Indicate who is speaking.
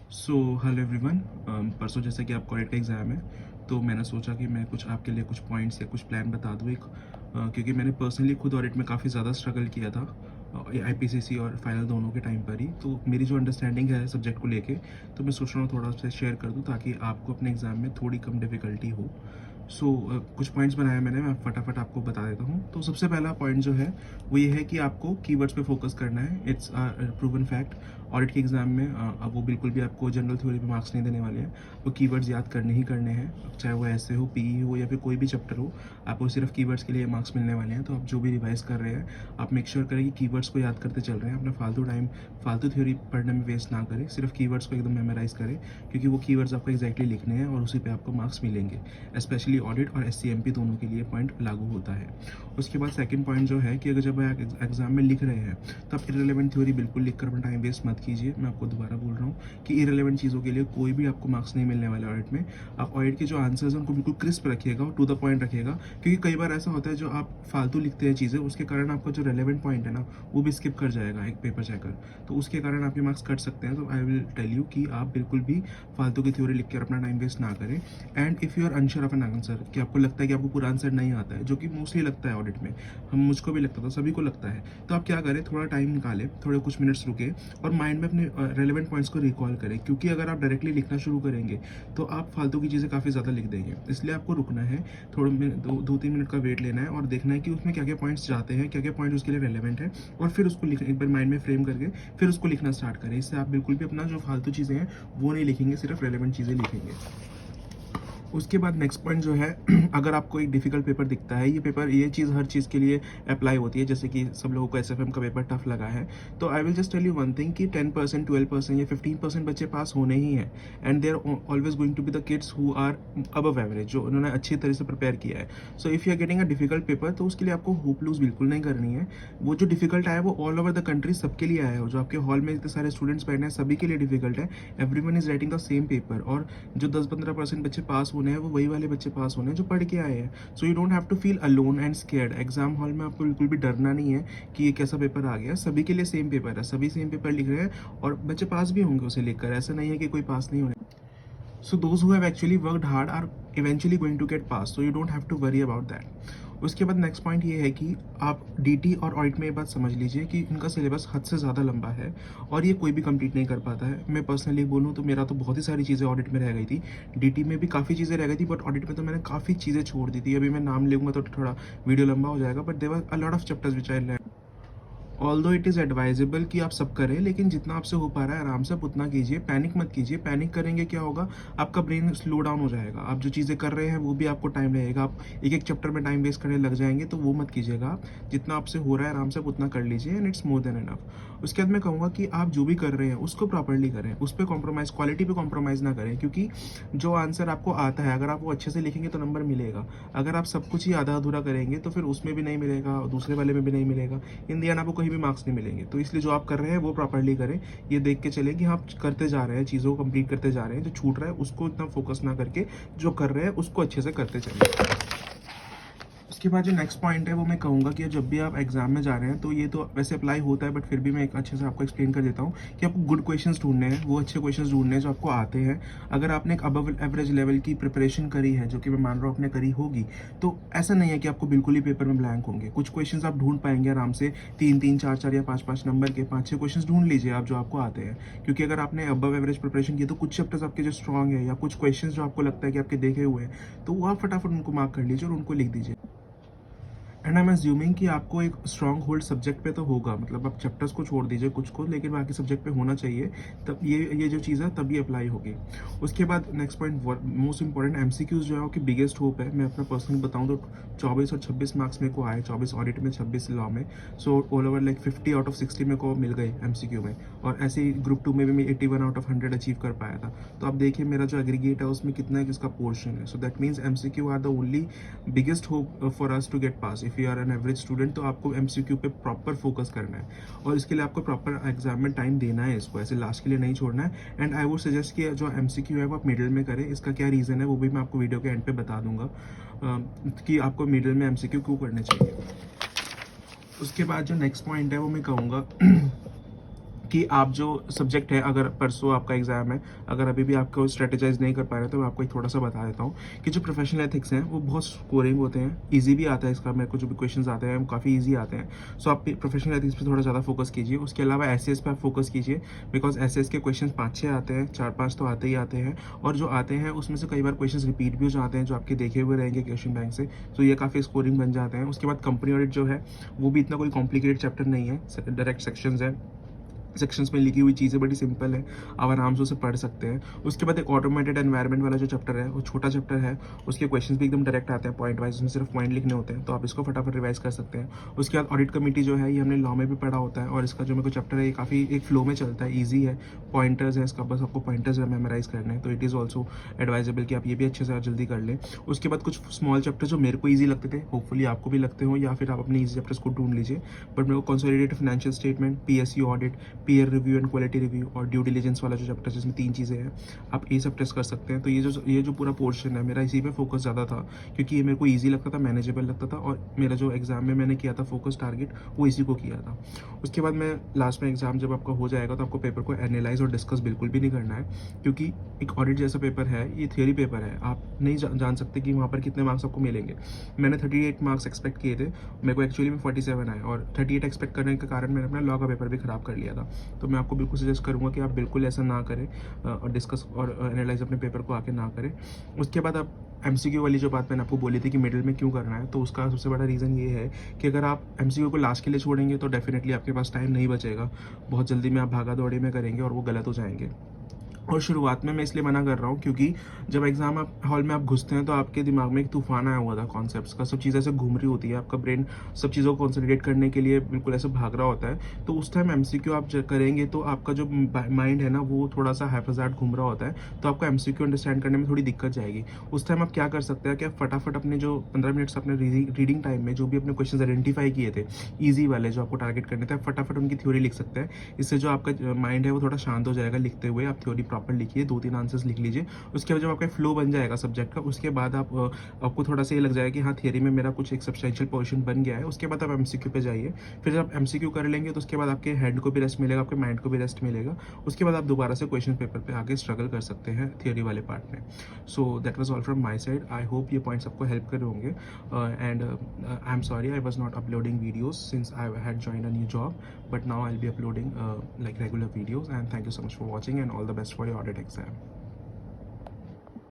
Speaker 1: So hello everyone. परसों जैसे कि आपका ऑडिट का एग्ज़ाम है, तो मैंने सोचा कि मैं कुछ आपके लिए कुछ पॉइंट्स या कुछ प्लान बता दूँ क्योंकि मैंने पर्सनली खुद ऑडिट में काफ़ी ज़्यादा स्ट्रगल किया था आईपीसीसी और फाइनल दोनों के टाइम पर ही। तो मेरी जो अंडरस्टैंडिंग है सब्जेक्ट को लेके, तो मैं सोच रहा हूँ थोड़ा सा शेयर कर दूँ ताकि आपको अपने एग्ज़ाम में थोड़ी कम डिफ़िकल्टी हो। कुछ पॉइंट्स बनाए मैंने, मैं फटाफट आपको बता देता हूँ। तो सबसे पहला पॉइंट जो है वो ये है कि आपको कीवर्ड्स पे फोकस करना है। It's proven fact. ऑडिट के एग्जाम में अब वो बिल्कुल भी आपको जनरल थ्योरी पे मार्क्स नहीं देने वाले हैं। वो कीवर्ड्स याद करने ही करने हैं, चाहे वो ऐसे हो, पीई हो या फिर कोई भी चैप्टर हो। आपको सिर्फ कीवर्ड्स के लिए मार्क्स मिलने वाले हैं। तो आप जो भी रिवाइज कर रहे हैं, आप मेक श्योर करें कि कीवर्ड्स को याद करते चल रहे हैं। अपना फालतू टाइम फालतू थ्योरी पढ़ने में वेस्ट ना करें, सिर्फ कीवर्ड्स को एकदम मेमोराइज करें, क्योंकि वो कीवर्ड्स आपको एक्जैक्टली लिखने हैं और उसी पे आपको मार्क्स मिलेंगे। स्पेशली ऑडिट और एससीएमपी दोनों के लिए पॉइंट लागू होता है। उसके बाद सेकंड पॉइंट जो है कि अगर जब आप एग्जाम में लिख रहे हैं, तो आप इरेलीवेंट थ्योरी बिल्कुल लिख कर अपना टाइम वेस्ट मत कीजिए। मैं आपको दोबारा बोल रहा हूँ कि इरेलीवेंट चीज़ों के लिए कोई भी आपको मार्क्स नहीं मिलने वाले ऑडिट में। आप ऑडिट के जो आंसर्स हैं उनको बिल्कुल क्रिस्प रखिएगा और टू द पॉइंट रखिएगा, क्योंकि कई बार ऐसा होता है जो आप फालतू लिखते हैं चीज़ें, उसके कारण आपका जो रेलेवेंट पॉइंट है ना, वो भी स्किप कर जाएगा एक पेपर चेकर। तो उसके कारण आपके मार्क्स कट सकते हैं। तो आई विल टेल यू कि आप बिल्कुल भी फालतू की थ्योरी लिख कर अपना टाइम वेस्ट ना करें। And if you are unsure of an answer, कि आपको लगता है कि आपको पूरा आंसर नहीं आता है, जो कि मोस्टली लगता है ऑडिट में, मुझको भी लगता था, सभी को लगता है, तो आप क्या करें, थोड़ा टाइम निकालें, थोड़े कुछ मिनट्स रुके और माइंड में अपने रेलेवेंट पॉइंट्स को रिकॉल करें। क्योंकि अगर आप डायरेक्टली लिखना शुरू करेंगे तो आप फालतू की चीज़ें काफ़ी ज़्यादा लिख देंगे। इसलिए आपको रुकना है, थोड़ा दो तीन मिनट का वेट लेना है और देखना है कि उसमें क्या क्या पॉइंट्स जाते हैं, क्या क्या पॉइंट उसके लिए रेलेवेंट है, और फिर उसको लिख एक बार माइंड में फ्रेम करके फिर उसको लिखना स्टार्ट करें। इससे आप बिल्कुल भी अपना जो फालतू चीज़ें हैं वो नहीं लिखेंगे, सिर्फ रेलेवेंट चीज़ें लिखेंगे। उसके बाद नेक्स्ट पॉइंट जो है अगर आपको एक डिफिकल्ट पेपर दिखता है, ये चीज़ हर चीज़ के लिए अप्लाई होती है। जैसे कि सब लोगों को एसएफएम का पेपर टफ लगा है, तो I will just tell you one thing कि 10%, 12% या 15% बच्चे पास होने ही हैं। And they are always going to be the kids who are above average, जो उन्होंने अच्छी तरह से प्रिपेयर किया है। So if you are getting a difficult paper, तो उसके लिए आपको होप लूज बिल्कुल नहीं करनी है। वो जो डिफिकल्ट आया वो ऑल ओवर द कंट्री सबके लिए आया है। जो आपके हॉल में इतने सारे स्टूडेंट्स बैठे हैं, सभी के लिए डिफिकल्ट है। Everyone is writing the same paper. और जो 10-15% बच्चे पास होने हैं, वो वही वाले बच्चे पास होने हैं जो पढ़ के आए हैं। So you don't have to feel alone and scared. Exam hall में आपको बिल्कुल भी डरना नहीं है कि ये कैसा पेपर आ गया। सभी के लिए सेम पेपर है, सभी सेम पेपर लिख रहे हैं और बच्चे पास भी होंगे उसे लिखकर। ऐसा नहीं है कि कोई पास नहीं होने। So those who have actually worked hard are eventually going to get passed, so you don't have to worry about that. उसके बाद नेक्स्ट पॉइंट ये है कि आप डीटी और ऑडिट में ये बात समझ लीजिए कि इनका सिलेबस हद से ज़्यादा लंबा है और ये कोई भी कंप्लीट नहीं कर पाता है। मैं पर्सनली बोलूँ तो मेरा तो बहुत ही सारी चीज़ें ऑडिट में रह गई थी, डीटी में भी काफ़ी चीज़ें रह गई थी, बट ऑडिट में तो मैंने काफ़ी चीज़ें छोड़ दी थी। अभी मैं नाम लूँगा तो थोड़ा वीडियो लंबा हो जाएगा, but there were a lot of chapters which I learn. Although it is advisable कि आप सब करें, लेकिन जितना आपसे हो पा रहा है आराम से आप उतना कीजिए। पैनिक मत कीजिए। पैनिक करेंगे क्या होगा, आपका ब्रेन स्लो डाउन हो जाएगा। आप जो चीज़ें कर रहे हैं वो भी आपको टाइम लगेगा, आप एक एक चैप्टर में टाइम वेस्ट करने लग जाएंगे, तो वो मत कीजिएगा। आप जितना आपसे हो रहा है आराम से आप उतना कर लीजिए, and it's more than enough. उसके बाद मैं कहूँगा कि आप जो भी कर रहे हैं उसको प्रॉपरली करें, उस पर कॉम्प्रोमाइज़, क्वालिटी पे कॉम्प्रोमाइज़ ना करें। क्योंकि जो आंसर आपको आता है, अगर आप वो अच्छे से लिखेंगे तो नंबर मिलेगा। अगर आप सब कुछ ही आधा अधूरा करेंगे तो फिर उसमें भी नहीं मिलेगा और दूसरे वाले में भी नहीं मिलेगा। इन दी एंड आपको कहीं भी मार्क्स नहीं मिलेंगे। तो इसलिए जो आप कर रहे हैं वो प्रॉपरली करें। ये देख के चलें कि आप करते जा रहे हैं, चीज़ों को कंप्लीट करते जा रहे हैं। जो छूट रहा है उसको इतना फोकस ना करके जो कर रहे हैं उसको अच्छे से करते चलें। उसके बाद जो नेक्स्ट पॉइंट है वो मैं कहूँगा कि जब भी आप एग्जाम में जा रहे हैं, तो ये तो वैसे अप्लाई होता है, बट फिर भी मैं एक अच्छे से आपको एक्सप्लेन कर देता हूँ कि आपको गुड क्वेश्चंस ढूंढने हैं, वो अच्छे क्वेश्चंस ढूंढने हैं जो आपको आते हैं। अगर आपने एक अबव एवरेज लेवल की प्रिपरेशन करी है, जो कि मैं मान रहा हूँ आपने करी होगी, तो ऐसा नहीं है कि आपको बिल्कुल ही पेपर में ब्लैंक होंगे। कुछ क्वेश्चंस आप ढूंढ पाएंगे आराम से, 3-3, 4-4 या 5-5 नंबर के 5-6 क्वेश्चंस ढूंढ लीजिए आप जो आपको आते हैं। क्योंकि अगर आपने अबव एवरेज प्रिपरेशन की तो कुछ चैप्टर्स आपके जो स्ट्रॉन्ग है या कुछ क्वेश्चंस जो आपको लगता है कि आपके देखे हुए हैं, तो वो आप फटाफट उनको मार्क कर लीजिए और उनको लिख दीजिए। एंड आई एम अज्यूमिंग कि आपको एक स्ट्रॉन्ग होल्ड सब्जेक्ट पे तो होगा, मतलब आप चैप्टर्स को छोड़ दीजिए कुछ को, लेकिन बाकी सब्जेक्ट पे होना चाहिए। तब ये जो चीज़ है तभी अप्लाई होगी। उसके बाद next point, most important, MCQs जो है कि बिगेस्ट होप है। मैं अपना पर्सनल बताऊँ तो 24 और 26 मार्क्स मेरे को आए, 24 ऑडिट में, 26 लॉ में। So all over like 50 out of 60 मेरे को मिल गए एमसीक्यू में। और ऐसे ही ग्रुप 2 में भी मैं 81 आउट ऑफ 100 अचीव कर पाया था। तो आप देखिए मेरा जो एग्रीगेट है उसमें कितना है, किसका पोर्शन है। So that means MCQ are the only biggest hope for us to get pass. If you are an average student, तो आपको एमसीक्यू पे प्रॉपर फोकस करना है और इसके लिए आपको प्रॉपर एग्जाम में टाइम देना है, इसको ऐसे लास्ट के लिए नहीं छोड़ना है। एंड आई वुड सजेस्ट कि जो एमसीक्यू है वो आप मिडिल में करें। इसका क्या रीज़न है वो भी मैं आपको वीडियो के एंड पे बता दूंगा कि आपको मिडिल में एमसीक्यू क्यों करने चाहिए। उसके बाद जो नेक्स्ट पॉइंट है वो मैं कहूँगा कि आप जो सब्जेक्ट है, अगर परसों आपका एग्ज़ाम है, अगर अभी भी आपको स्ट्रेटेजाइज़ नहीं कर पा रहे, तो मैं आपको एक थोड़ा-सा बता देता हूँ कि जो प्रोफेशनल एथिक्स हैं, वो बहुत स्कोरिंग होते हैं, ईज़ी भी आता है इसका, मेरे को जो भी क्वेश्चंस आते हैं, वो काफ़ी ईज़ी आते हैं। सो आप प्रोफेशनल एथिक्स पे थोड़ा ज़्यादा फोकस कीजिए। उसके अलावा एसेस पे आप फोकस कीजिए, बिकॉज़ एसेस के क्वेश्चंस 5-6 आते हैं, 4-5 तो आते ही आते हैं, और जो आते हैं, उसमें से कई बार क्वेश्चंस रिपीट भी हो जाते हैं, जो आपके देखे हुए रहेंगे क्वेश्चन बैंक से, तो ये काफ़ी स्कोरिंग बन जाते हैं। उसके बाद कंपनी ऑडिट जो है, वो भी इतना कोई कॉम्प्लिकेटेड चैप्टर नहीं है, डायरेक्ट सेक्शंस हैं, सेक्शंस में लिखी हुई चीज़ें बड़ी सिंपल है, आप आराम से उसे पढ़ सकते हैं। उसके बाद एक ऑटोमेटेड एनवायरनमेंट वाला जो चैप्टर है, वो छोटा चैप्टर है, उसके क्वेश्चंस भी एकदम डायरेक्ट आते हैं पॉइंट वाइज, उसमें सिर्फ पॉइंट लिखने होते हैं, तो आप इसको फटाफट रिवाइज कर सकते हैं। उसके बाद ऑडिट कमेटी जो है, ये हमने लॉ में भी पढ़ा होता है, और इसका जो मेरे को चैप्टर है, ये काफ़ी एक फ्लो में चलता है, ईजी है, पॉइंटर्स है इसका, बस आपको पॉइंटर्स मेमोराइज करने हैं, तो इट इज़ ऑल्सो एडवाइजेबल कि आप ये भी अच्छे से जल्दी कर लें। उसके बाद कुछ स्मॉल चैप्टर जो मेरे को ईजी लगते थे, होपफुली आपको भी लगते हो, या फिर आप अपने ईजी चैप्टर्स को ढूंढ लीजिए। बट मेरे को consolidated financial statement, PSU audit, peer review and quality review और ड्यू डिलिजेंस वाला जो चैप्टर है, जिसमें 3 चीज़ें हैं, आप ये सब टेस्ट कर सकते हैं। तो ये जो पूरा पोर्शन है मेरा, इसी पे फोकस ज़्यादा था, क्योंकि ये मेरे को ईजी लगता था, मैनेजेबल लगता था, और मेरा जो एग्जाम में मैंने किया था फोकस टारगेट, वो इसी को किया था। उसके बाद मैं लास्ट में एग्जाम जब आपका हो जाएगा, तो आपको पेपर को एनालाइज और डिस्कस बिल्कुल भी नहीं करना है, क्योंकि एक ऑडिट जैसा पेपर है, ये थियोरी पेपर है, आप नहीं जान सकते कि वहाँ पर कितने मार्क्स आपको मिलेंगे। मैंने 38 मार्क्स एक्सपेक्ट किए थे, मेरे को एक्चुअली में 47 आए, और 38 एक्सपेक्ट करने के कारण मैंने अपना लॉ का पेपर भी खराब कर लिया था। तो मैं आपको बिल्कुल सजेस्ट करूँगा कि आप बिल्कुल ऐसा ना करें, और डिस्कस और एनालाइज अपने पेपर को आके ना करें। उसके बाद आप एमसीक्यू वाली जो बात मैंने आपको बोली थी कि मिडिल में क्यों करना है, तो उसका सबसे बड़ा रीज़न ये है कि अगर आप एमसीक्यू को लास्ट के लिए छोड़ेंगे, तो डेफिनेटली आपके पास टाइम नहीं बचेगा, बहुत जल्दी में आप भागा दौड़ी में करेंगे और वो गलत हो जाएंगे। और शुरुआत में मैं इसलिए मना कर रहा हूँ, क्योंकि जब एग्जाम आप हॉल में आप घुसते हैं, तो आपके दिमाग में एक तूफान आया हुआ था कॉन्सेप्ट्स का, सब चीज़ें ऐसे घूम रही होती है, आपका ब्रेन सब चीज़ों को कंसोलिडेट करने के लिए बिल्कुल ऐसे भाग रहा होता है। तो उस टाइम एमसीक्यू आप करेंगे, तो आपका जो माइंड है ना, वो थोड़ा सा हैफाजार्ड घूम रहा होता है, तो आपको एमसीक्यू अंडरस्टैंड करने में थोड़ी दिक्कत जाएगी। उस टाइम आप क्या कर सकते हैं कि आप फटाफट अपने जो 15 मिनट्स अपने रीडिंग टाइम में जो भी अपने क्वेश्चन आइडेंटिफाई किए थे, ईजी वाले जो आपको टारगेट करने थे, आप फटाफट उनकी थ्योरी लिख सकते हैं। इससे जो आपका माइंड है, वो थोड़ा शांत हो जाएगा लिखते हुए। आप थ्योरी प्रॉपर लिखिए, 2-3 आंसर्स लिख लीजिए। उसके बाद जब आपका फ्लो बन जाएगा सब्जेक्ट का, उसके बाद आपको थोड़ा सा ये लग जाएगा कि हाँ, थियरी में मेरा कुछ एक सब्सटेंशियल पोर्शन बन गया है। उसके बाद आप एमसीक्यू पे जाइए। फिर जब आप एमसीक्यू कर लेंगे, तो उसके बाद आपके हेड को भी रेस्ट मिलेगा, आपके माइंड को भी रेस्ट मिलेगा। उसके बाद आप दोबारा से क्वेश्चन पेपर पे आगे स्ट्रगल कर सकते हैं थियरी वाले पार्ट में। So that was all from my side. I hope ये पॉइंट्स आपको हेल्प कर रहे होंगे, and I am sorry I was not uploading videos since I had joined a new job, but now I will be uploading like regular videos, and thank you so much for watching, and all the best for your audit exam.